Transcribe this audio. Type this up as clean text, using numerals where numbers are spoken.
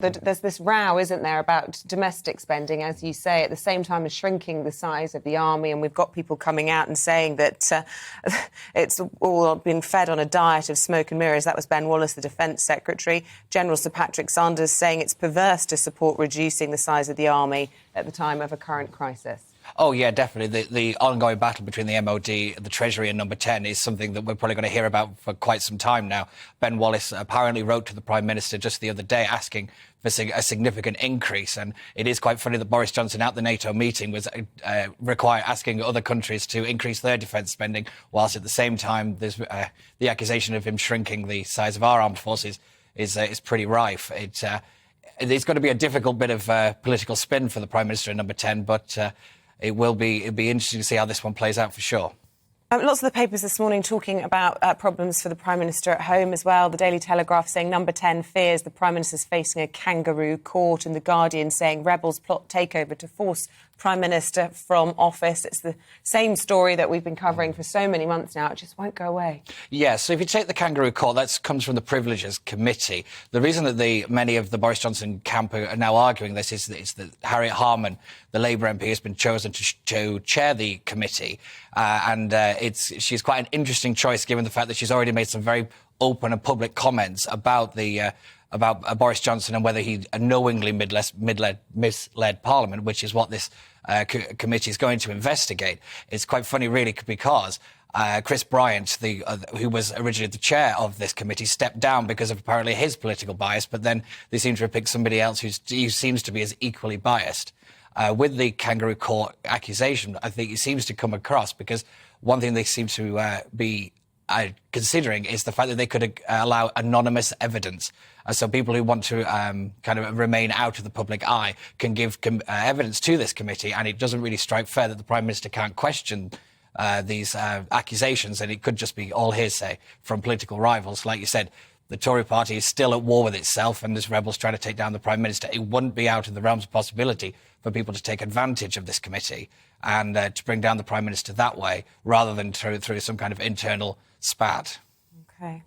There's this row, isn't there, about domestic spending, as you say, at the same time as shrinking the size of the army. And we've got people coming out and saying that it's all been fed on a diet of smoke and mirrors. That was Ben Wallace, the Defence Secretary. General Sir Patrick Sanders saying it's perverse to support reducing the size of the army at the time of a current crisis. Oh, yeah, definitely. The ongoing battle between the MOD, the Treasury and Number 10 is something that we're probably going to hear about for quite some time now. Ben Wallace apparently wrote to the Prime Minister just the other day asking for a significant increase. And it is quite funny that Boris Johnson at the NATO meeting was asking other countries to increase their defence spending, whilst at the same time there's the accusation of him shrinking the size of our armed forces is pretty rife. It's going to be a difficult bit of political spin for the Prime Minister and Number 10, but it'll be interesting to see how this one plays out for sure. Lots of the papers this morning talking about problems for the Prime Minister at home as well. The Daily Telegraph saying Number 10 fears the Prime Minister's facing a kangaroo court, and The Guardian saying rebels plot takeover to force Prime Minister from office. It's the same story that we've been covering for so many months now. It just won't go away. Yeah, so if you take the kangaroo court, that comes from the Privileges Committee. The reason that many of the Boris Johnson camp are now arguing this is that Harriet Harman, the Labour MP, has been chosen to chair the committee. She's quite an interesting choice, given the fact that she's already made some very open and public comments about Boris Johnson and whether he knowingly misled Parliament, which is what this committee is going to investigate. It's quite funny, really, because Chris Bryant, who was originally the chair of this committee, stepped down because of apparently his political bias, but then they seem to have picked somebody else who seems to be as equally biased. With the kangaroo court accusation, I think it seems to come across because one thing they seem to be considering is the fact that they could allow anonymous evidence. So people who want to kind of remain out of the public eye can give evidence to this committee, and it doesn't really strike fair that the Prime Minister can't question these accusations, and it could just be all hearsay from political rivals. Like you said, the Tory party is still at war with itself, and there's rebels trying to take down the Prime Minister. It wouldn't be out of the realms of possibility for people to take advantage of this committee and to bring down the Prime Minister that way, rather than through some kind of internal spat. OK.